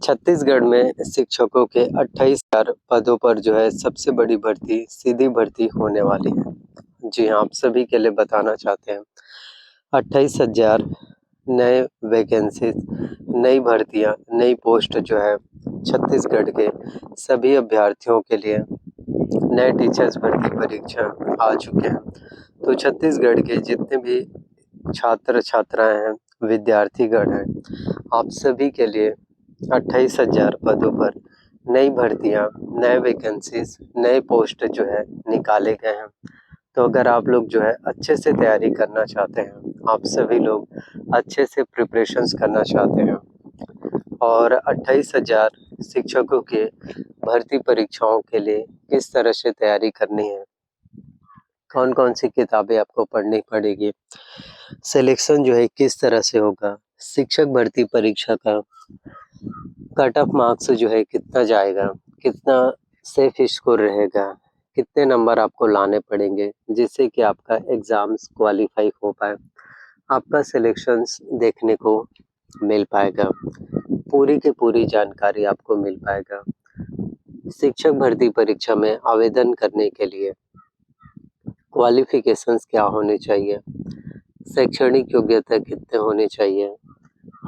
छत्तीसगढ़ में शिक्षकों के 28,000 पदों पर जो है सबसे बड़ी भर्ती सीधी भर्ती होने वाली है। जी हाँ, आप सभी के लिए बताना चाहते हैं 28,000 नए वैकेंसीज, नई भर्तियां, नई पोस्ट जो है छत्तीसगढ़ के सभी अभ्यर्थियों के लिए नए टीचर्स भर्ती परीक्षा आ चुके हैं। तो छत्तीसगढ़ के जितने भी छात्र छात्राएं हैं, विद्यार्थीगण हैं, आप सभी के लिए 28,000 पदों पर नई भर्तियां, नए वैकेंसीज, नए पोस्ट जो है निकाले गए हैं। तो अगर आप लोग जो है अच्छे से तैयारी करना चाहते हैं, आप सभी लोग अच्छे से प्रिपरेशंस करना चाहते हैं और 28,000 शिक्षकों के भर्ती परीक्षाओं के लिए किस तरह से तैयारी करनी है, कौन कौन सी किताबें आपको पढ़नी पड़ेगी, सिलेक्शन जो है किस तरह से होगा, शिक्षक भर्ती परीक्षा का कट ऑफ मार्क्स जो है कितना जाएगा, कितना सेफ स्कोर रहेगा, कितने नंबर आपको लाने पड़ेंगे जिससे कि आपका एग्जाम्स क्वालिफाई हो पाए, आपका सिलेक्शंस देखने को मिल पाएगा, पूरी की पूरी जानकारी आपको मिल पाएगा। शिक्षक भर्ती परीक्षा में आवेदन करने के लिए क्वालिफिकेशंस क्या होने चाहिए, शैक्षणिक योग्यता कितने होने चाहिए,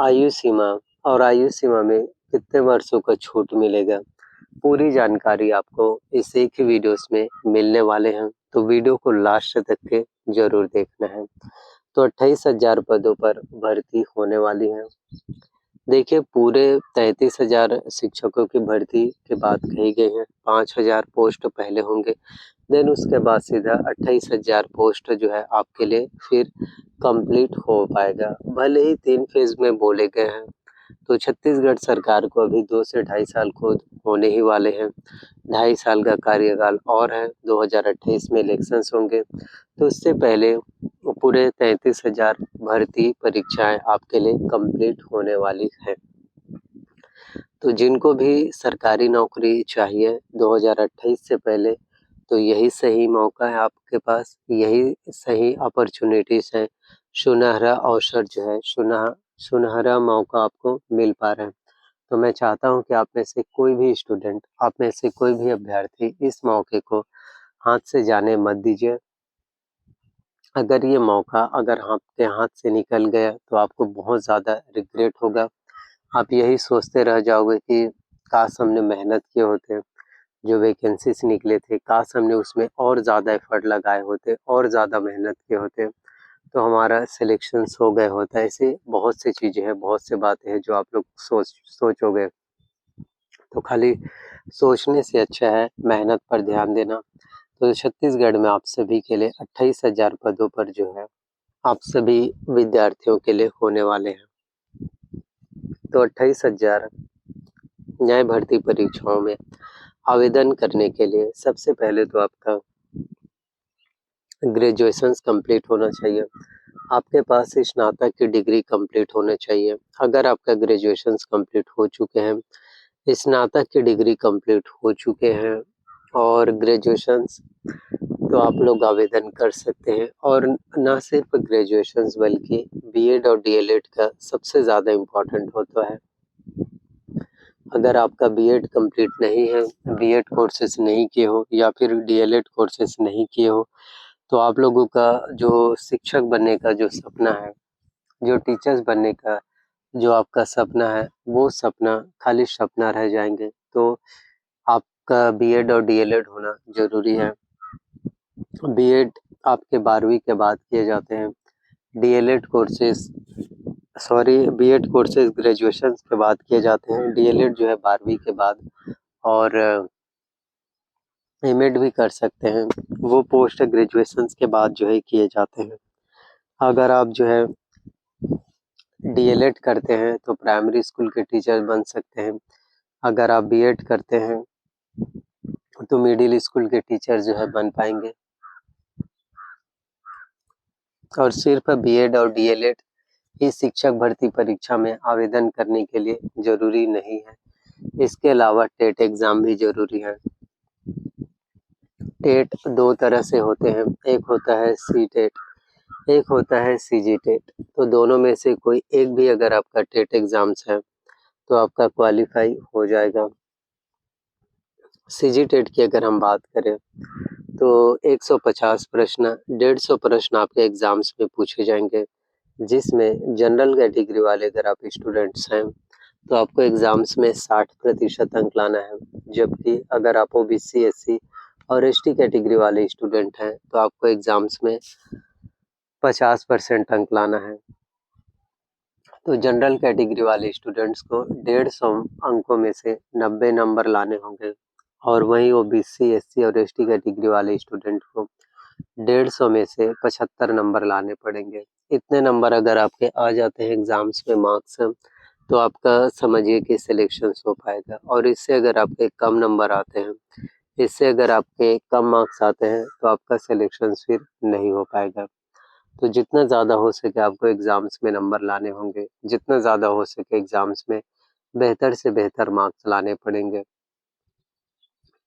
आयु सीमा और आयु सीमा में कितने वर्षों का छूट मिलेगा, पूरी जानकारी आपको इस एक ही वीडियोस में मिलने वाले हैं। तो वीडियो को लास्ट तक के जरूर देखना है। तो 28,000 पदों पर भर्ती होने वाली है। देखिए, पूरे 33,000 शिक्षकों की भर्ती के बात कही गई है। 5,000 पोस्ट पहले होंगे, देन उसके बाद सीधा 28,000 पोस्ट जो है आपके लिए फिर कंप्लीट हो पाएगा। भले ही 3 फेज में बोले गए हैं, तो छत्तीसगढ़ सरकार को अभी 2 से ढाई साल खुद होने ही वाले हैं। 2.5 साल का कार्यकाल और है, 2028 में इलेक्शंस होंगे, तो उससे पहले पूरे 33,000 भर्ती परीक्षाएं आपके लिए कंप्लीट होने वाली है। तो जिनको भी सरकारी नौकरी चाहिए 2028 से पहले, तो यही सही मौका है आपके पास, यही सही अपॉर्चुनिटीज है, सुनहरा अवसर जो है, सुनहरा मौका आपको मिल पा रहा है। तो मैं चाहता हूं कि आप में से कोई भी स्टूडेंट, आप में से कोई भी अभ्यर्थी इस मौके को हाथ से जाने मत दीजिए। अगर ये मौका अगर आपके हाथ से निकल गया तो आपको बहुत ज़्यादा रिग्रेट होगा। आप यही सोचते रह जाओगे कि काश हमने मेहनत किए होते, जो वैकेंसीज निकले थे, काश हमने उसमें और ज़्यादा एफर्ट लगाए होते और ज़्यादा मेहनत किए होते तो हमारा सिलेक्शंस हो गए होता। ऐसी बहुत सी चीज़ें हैं, बहुत सी बातें हैं जो आप लोग सोचोगे। तो खाली सोचने से अच्छा है मेहनत पर ध्यान देना। तो छत्तीसगढ़ में आप सभी के लिए 28,000 पदों पर जो है आप सभी विद्यार्थियों के लिए होने वाले हैं। तो 28,000 न्याय भर्ती परीक्षाओं में आवेदन करने के लिए सबसे पहले तो आपका ग्रेजुएशन कंप्लीट होना चाहिए। आपके पास स्नातक की डिग्री कंप्लीट होना चाहिए। अगर आपका ग्रेजुएशन कंप्लीट हो चुके हैं, स्नातक की डिग्री कंप्लीट हो चुके हैं और ग्रेजुएशंस, तो आप लोग आवेदन कर सकते हैं। और ना सिर्फ ग्रेजुएशंस बल्कि बीएड और डीएलएड का सबसे ज़्यादा इम्पोर्टेंट होता है। अगर आपका बीएड कंप्लीट नहीं है, बीएड कोर्सेज नहीं किए हो या फिर डीएलएड कोर्सेज नहीं किए हो, तो आप लोगों का जो शिक्षक बनने का जो सपना है, जो टीचर्स बनने का जो आपका सपना है, वो सपना खाली सपना रह जाएंगे। तो आपका बीएड और डीएलएड होना जरूरी है। बीएड आपके 12वीं के बाद किए जाते हैं, DElEd courses BEd courses graduation के बाद किए जाते हैं, डीएलएड जो है 12वीं के बाद, और एमएड भी कर सकते हैं, वो पोस्ट ग्रेजुएशन के बाद जो है किए जाते हैं। अगर आप जो है डीएलएड करते हैं तो प्राइमरी स्कूल के टीचर बन सकते हैं। अगर आप बीएड करते हैं तो मिडिल स्कूल के टीचर जो है बन पाएंगे। और सिर्फ बीएड और डीएलएड ही शिक्षक भर्ती परीक्षा में आवेदन करने के लिए जरूरी नहीं है, इसके अलावा टेट एग्जाम भी जरूरी है। टेट 2 तरह से होते हैं, एक होता है सी टेट, एक होता है सीजी टेट। तो दोनों में से कोई एक भी अगर आपका टेट एग्जाम्स है तो आपका क्वालिफाई हो जाएगा। सीजीटेट की अगर हम बात करें तो 150 प्रश्न, 150 प्रश्न आपके एग्जाम्स में पूछे जाएंगे, जिसमें जनरल कैटेगरी वाले अगर आप स्टूडेंट्स हैं तो आपको एग्जाम्स में 60% अंक लाना है, जबकि अगर आप ओबीसी, एससी और एसटी कैटेगरी वाले स्टूडेंट हैं तो आपको एग्जाम्स में 50% अंक लाना है। तो जनरल कैटेगरी वाले स्टूडेंट्स को 150 अंकों में से 90 नंबर लाने होंगे, और वहीं ओबीसी, एससी और एसटी कैटेगरी वाले स्टूडेंट को 150 में से 75 नंबर लाने पड़ेंगे। इतने नंबर अगर आपके आ जाते हैं एग्जाम्स में मार्क्स, तो आपका समझिए कि सिलेक्शन हो पाएगा। और इससे अगर आपके कम नंबर आते हैं, इससे अगर आपके कम मार्क्स आते हैं तो आपका सिलेक्शन फिर नहीं हो पाएगा। तो जितना ज़्यादा हो सके आपको एग्जाम्स में नंबर लाने होंगे, जितना ज़्यादा हो सके एग्जाम्स में बेहतर से बेहतर मार्क्स लाने पड़ेंगे,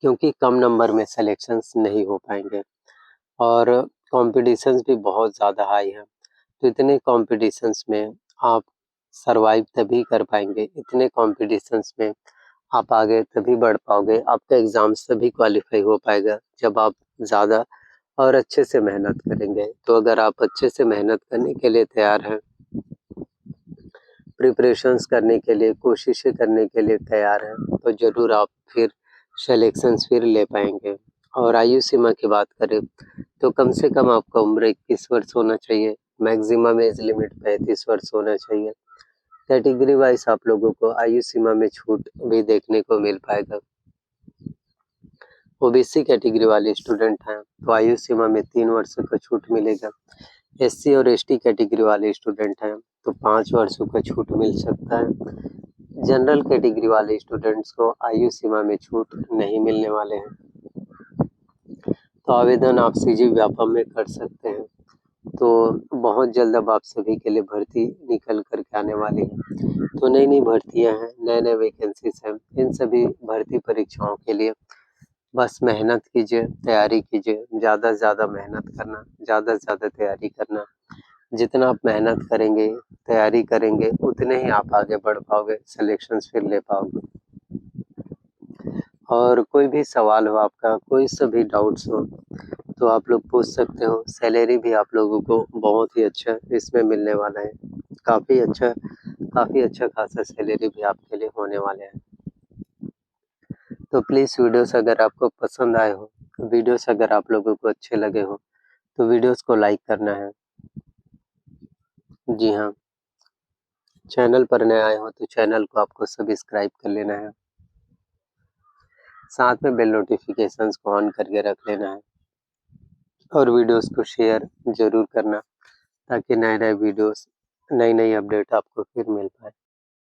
क्योंकि कम नंबर में सिलेक्शंस नहीं हो पाएंगे और कॉम्पिटिशन्स भी बहुत ज़्यादा हाई है। तो इतने कॉम्पिटिशन्स में आप सरवाइव तभी कर पाएंगे, इतने कॉम्पिटिशन्स में आप आगे तभी बढ़ पाओगे, आपका एग्ज़ाम्स तभी क्वालिफाई हो पाएगा जब आप ज़्यादा और अच्छे से मेहनत करेंगे। तो अगर आप अच्छे से मेहनत करने के लिए तैयार हैं, प्रिपरेशंस करने के लिए, कोशिशें करने के लिए तैयार हैं, तो ज़रूर आप फिर सिलेक्शंस फिर ले पाएंगे। और आयु सीमा की बात करें तो कम से कम आपका उम्र 21 वर्ष होना चाहिए, मैक्सिमम एज लिमिट 35 वर्ष होना चाहिए। कैटेगरी वाइज आप लोगों को आयु सीमा में छूट भी देखने को मिल पाएगा। ओबीसी कैटेगरी वाले स्टूडेंट हैं तो आयु सीमा में 3 वर्ष का छूट मिलेगा। एससी और एसटी कैटेगरी वाले स्टूडेंट हैं तो 5 वर्षों का छूट मिल सकता है। जनरल कैटेगरी वाले स्टूडेंट्स को आयु सीमा में छूट नहीं मिलने वाले हैं। तो आवेदन आप सीजी व्यापम में कर सकते हैं। तो बहुत जल्द अब आप सभी के लिए भर्ती निकल कर के आने वाली है। तो नई नई भर्तियां हैं, नए नए वैकेंसीज हैं, इन सभी भर्ती परीक्षाओं के लिए बस मेहनत कीजिए, तैयारी कीजिए, ज़्यादा से ज़्यादा मेहनत करना, ज़्यादा से ज़्यादा तैयारी करना। जितना आप मेहनत करेंगे, तैयारी करेंगे, उतने ही आप आगे बढ़ पाओगे, सिलेक्शंस फिर ले पाओगे। और कोई भी सवाल हो आपका, कोई सा भी डाउट्स हो तो आप लोग पूछ सकते हो। सैलरी भी आप लोगों को बहुत ही अच्छा इसमें मिलने वाला है, काफ़ी अच्छा खासा सैलरी भी आपके लिए होने वाले हैं। तो प्लीज़ वीडियोस अगर आपको पसंद आए हो, वीडियोस अगर आप लोगों को अच्छे लगे हो तो वीडियोस को लाइक करना है। जी हाँ, चैनल पर नए आए हो तो चैनल को आपको सब्सक्राइब कर लेना है, साथ में बेल नोटिफिकेशंस को ऑन करके रख लेना है और वीडियोस को शेयर ज़रूर करना, ताकि नए नए वीडियोस, नई नई अपडेट आपको फिर मिल पाए।